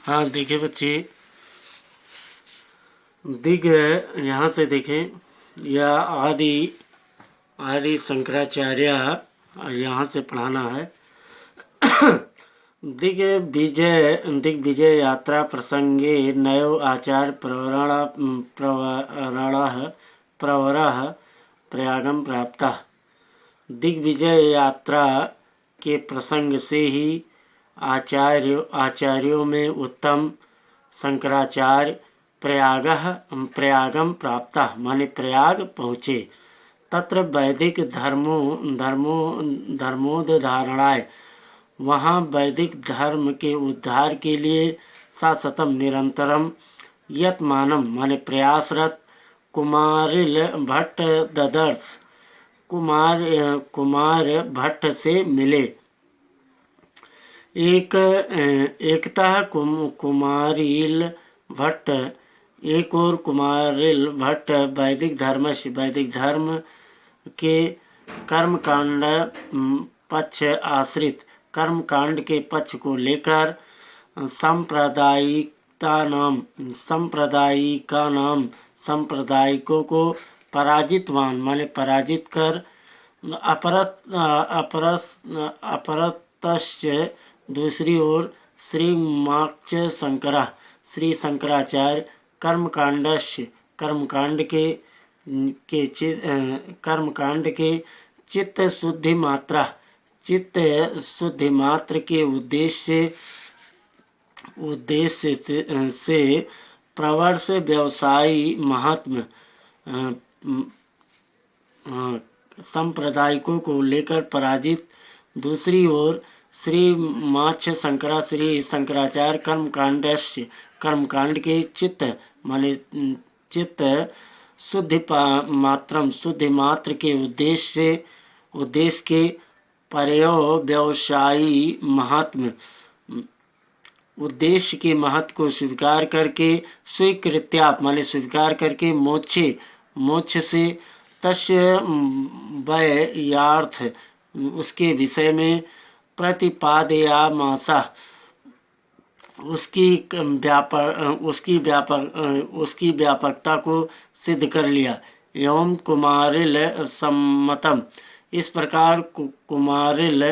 हाँ देखिए बच्चे, दिग यहाँ से देखें, यह आदि आदि शंकराचार्य यहाँ से पढ़ाना है। दिग्विजय यात्रा प्रसंगे नयो आचार प्रवरः प्रयागम प्राप्ता। दिग्विजय यात्रा के प्रसंग से ही आचार्यों में उत्तम शंकराचार्य प्रयागम प्राप्ता माने प्रयाग पहुँचे। तत्र वैदिक धर्मोद्धारणाय वहाँ वैदिक धर्म के उद्धार के लिए शाश्वतम निरंतरम यत्मानम माने प्रयासरत कुमारिल भट्ट ददर्श कुमार भट्ट से मिले। एकता कुमारिल भट्ट एक और कुमारिल भट्ट वैदिक धर्म के कर्मकांड पक्ष आश्रित कर्मकांड के पक्ष को लेकर सांप्रदायिकों को पराजितवान माने पराजित कर अपरतश्च दूसरी ओर श्री शंकराचार्य कर्मकांड के चित्त शुद्धि मात्र के उद्देश्य से प्रवर्ष व्यवसायी महात्म सांप्रदायिकों को लेकर पराजित। दूसरी ओर श्री शंकराचार्य कर्मकांड के चित्त शुद्धि मात्र के उद्देश्य के पर्यवसायी महात्म उद्देश्य के महत्व को स्वीकार करके स्वीकार करके मोक्ष से तस्य वैयार्थ उसके विषय में प्रतिपादयामासा उसकी व्यापकता को सिद्ध कर लिया। एवं कुमारिल सम्मतम इस प्रकार कुमारिल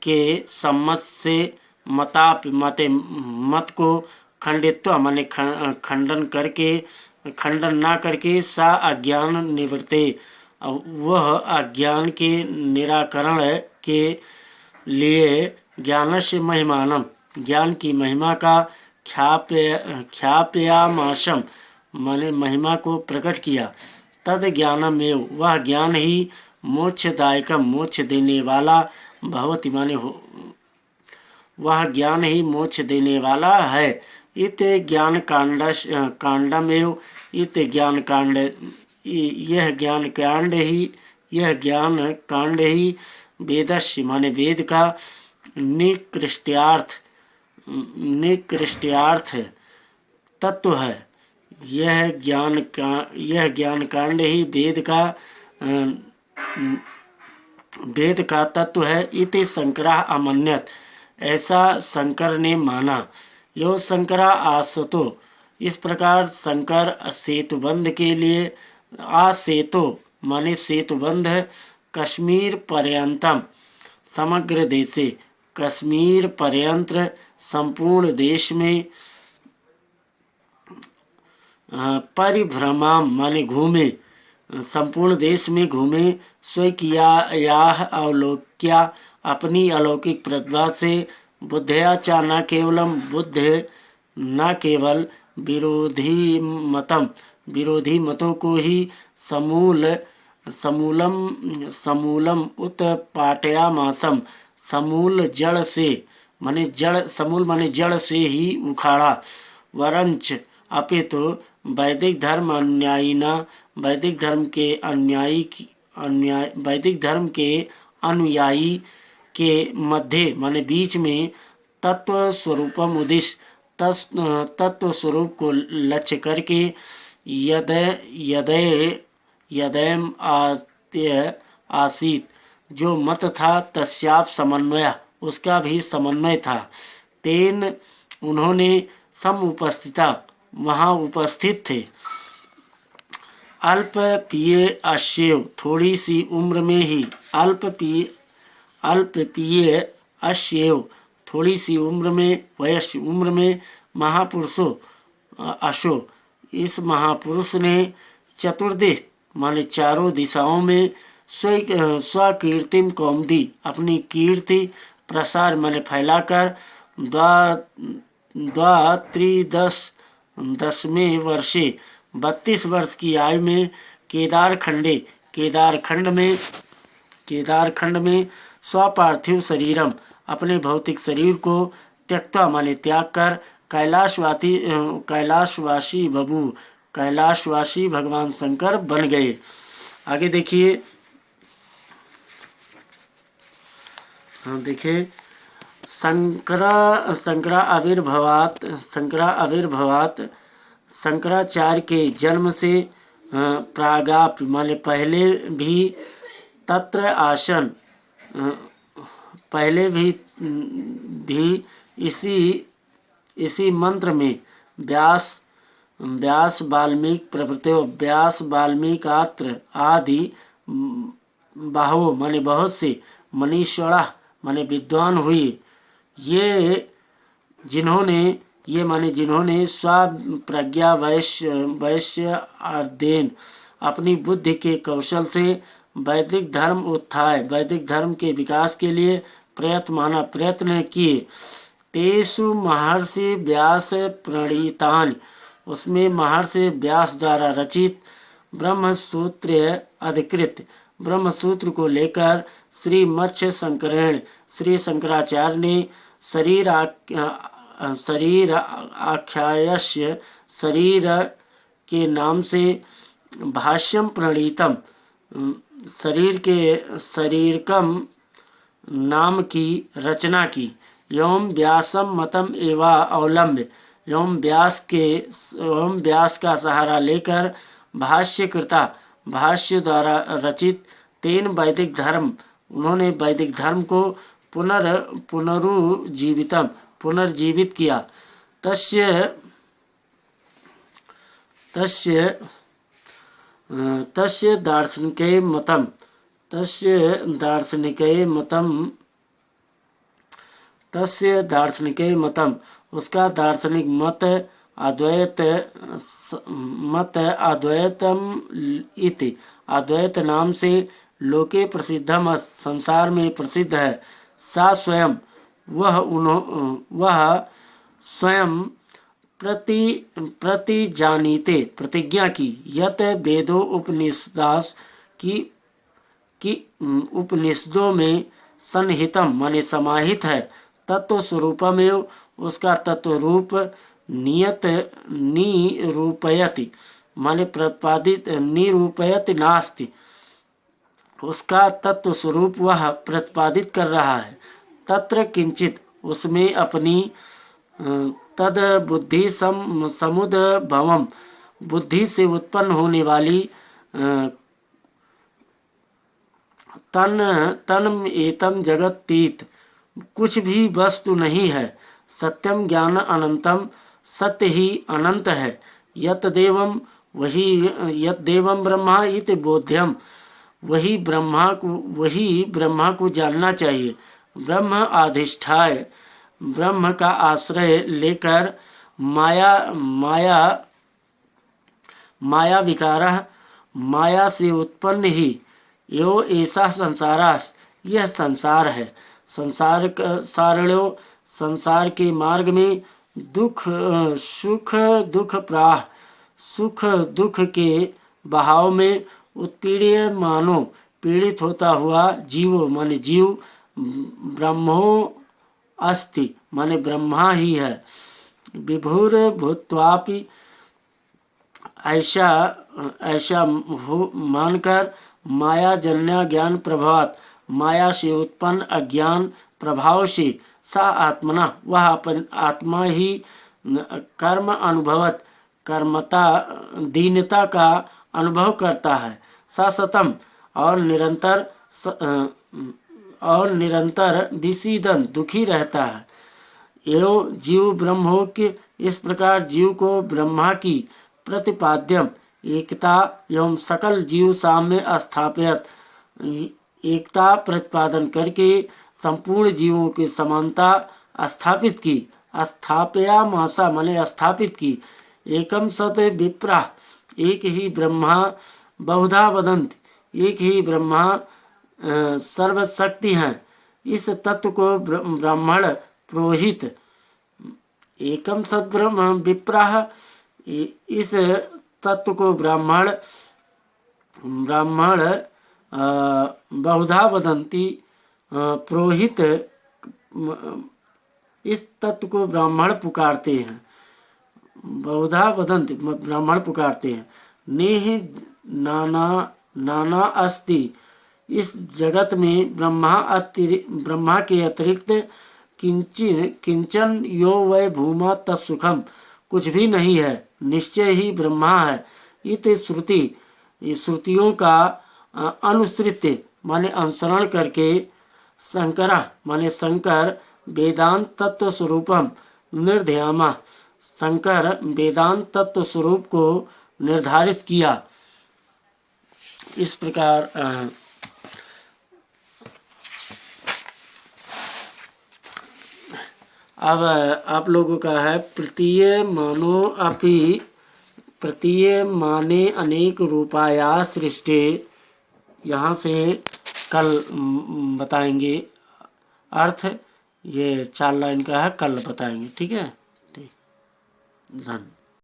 के सम्मत से मत को खंडित्व माने खंडन ना करके सा अज्ञान निवृत्ते वह अज्ञान के निराकरण के लिए ज्ञानस्य महिमानम ज्ञान की महिमा का ख्यापयामाशम माने महिमा को प्रकट किया। तद ज्ञानमेव वह ज्ञान ही मोक्षदायकम मोक्ष देने वाला भवति माने वह ज्ञान ही मोक्ष देने वाला है। इत ज्ञान कांडमेव इत ज्ञान कांड यह ज्ञान कांड ही वेदस्य माने वेद का निकृष्टार्थ तत्व है। यह ज्ञान कांड ही वेद का तत्व है। इति शंकरा अमन्यत ऐसा शंकर ने माना। यो शंकरा आसतो इस प्रकार शंकर सेतुबंध के लिए आसेतो माने सेतुबंध कश्मीर पर्यंतम समग्र देशे कश्मीर पर्यंत संपूर्ण देश में परिभ्रमाम माने घूमे संपूर्ण देश में घूमे। स्वकीयायाः अवलोक्या अपनी अलौकिक प्रतिभा से बुद्धया च न केवल विरोधी मतों को ही समूलम उत्पाटयामासम समूल जड़ से माने जड़ से ही उखाड़ा। वरंच अपितु वैदिक धर्म अनुयायी के मध्य माने बीच में तत्व स्वरूप को लक्ष्य करके यदैम आसीत जो मत था तस्याप समन्वय उसका भी समन्वय था। तेन उन्होंने समुपस्थिता वहाँ उपस्थित थे। अल्प पिए अश्वेव, थोड़ी सी उम्र में ही। अल्प पिए अश्वेव, थोड़ी सी उम्र में, वयस्क उम्र में। महापुरुषो अशो, इस महापुरुष ने चतुर्दिश माने चारों दिशाओं में स्वकीर्तिम कौमुदी, अपनी कीर्ति प्रसार माने फैलाकर दसवें वर्षे 32 वर्ष की आयु में केदारखंड में स्वपार्थिव शरीरम, अपने भौतिक शरीर को त्यक्ता माने त्याग कर कैलाशवासी भगवान शंकर बन गए। आगे देखिए, देखिए शंकराविर्भवात शंकराचार्य के जन्म से प्रागाप माने पहले भी तत्र आसन, पहले भी इसी मंत्र में व्यास वाल्मीकात्र आदि बाहो माने बहुत से मनीषिणा माने विद्वान हुए। ये जिन्होंने स्वप्रज्ञा वैश्य अध्ययन, अपनी बुद्धि के कौशल से वैदिक धर्म के विकास के लिए प्रयत्न किए। तेषु महर्षि व्यास प्रणीतानि, उसमें महर्षि व्यास द्वारा रचित ब्रह्मसूत्र अधिकृत, ब्रह्मसूत्र को लेकर श्री मत्स्य संकरेण, श्री शंकराचार्य ने शरीर आख्यायस्य, शरीर के नाम से भाष्यम प्रणीतम, शरीरकम नाम की रचना की। एवं व्यासम मतम एवा अवलंब्य, एवं व्यास का सहारा लेकर भाष्य द्वारा रचित तेन वैदिक धर्म, उन्होंने वैदिक धर्म को पुनर्जीवित किया। तस्य दार्शनिके मतम, उसका दार्शनिक मत अद्वैतम इति, अद्वैत नाम से लोके प्रसिद्धम, संसार में प्रसिद्ध है। सा स्वयं, वह स्वयं प्रतिजानीते, प्रतिज्ञा की, यत वेदो उपनिषदास की उपनिषदों में सन्निहितम माने समाहित है। तत्व स्वरूपमेव, उसका तत्व रूप निरूपयति माने प्रतिपादित, निरूपयति नास्ति, उसका तत्व स्वरूप वह प्रतिपादित कर रहा है। तत्र किंचित, उसमें अपनी तद बुद्धि समुद्भवम, बुद्धि से उत्पन्न होने वाली तन एतम जगत्तीत, कुछ भी वस्तु नहीं है। सत्यम ज्ञान अनंतम, सत्य ही अनंत है। यत देवम ब्रह्मा इति बोध्यम, वही ब्रह्मा को जानना चाहिए। ब्रह्म अधिष्ठाय, ब्रह्म का आश्रय लेकर माया विकारः, माया से उत्पन्न ही यो ऐसा संसारास, यह संसार है। संसार के मार्ग में सुख दुख के बहाव में उत्पीड़ित मानो, पीड़ित होता हुआ जीवो माने जीव, ब्रह्मो अस्ति माने ब्रह्मा ही है। विभुर भूत्वापि, ऐसा मानकर माया जन्य ज्ञान प्रभावात, माया से उत्पन्न अज्ञान प्रभाव से सा आत्मना, वह आत्मा ही कर्म अनुभवत, कर्मता दीनता का अनुभव करता है। सा सतम, और निरंतर विसीदन दुखी रहता है। एवं जीव ब्रह्मोक्य। इस प्रकार जीव को ब्रह्मा की प्रतिपाद्यम एकता एवं सकल जीव साम्य स्थापित एकता प्रतिपादन करके संपूर्ण जीवों की समानता स्थापित की। स्थापया मासा माने स्थापित की। एकम सत विप्रा, एक ही ब्रह्मा, बहुधा वदंत, एक ही ब्रह्मा सर्वशक्ति हैं। इस तत्व को ब्राह्मण पुरोहित, एकम सत ब्रह्म विप्राह, इस तत्व को ब्राह्मण बहुधा वदंती, पुरोहित इस तत्व को ब्राह्मण पुकारते हैं। बहुधा वदंत ब्राह्मण पुकारते हैं। नेह नाना अस्ति, इस जगत में ब्रह्मा के अतिरिक्त किंचन यो वै भूमा तत्सुखम, कुछ भी नहीं है, निश्चय ही ब्रह्मा है। इत श्रुति, श्रुतियों का अनुसृत्य माने अनुसरण करके, शंकरा माने शंकर वेदांत तत्व स्वरूपम निर्ध्यामा, शंकर वेदांत तत्व स्वरूप को निर्धारित किया। इस प्रकार अब आप लोगों का है प्रतीय मानो अपि प्रतीय माने अनेक रूपाया सृष्टि। यहाँ से कल बताएंगे अर्थ, ये 4 लाइन का है, कल बताएंगे। ठीक है, ठीक, धन्यवाद।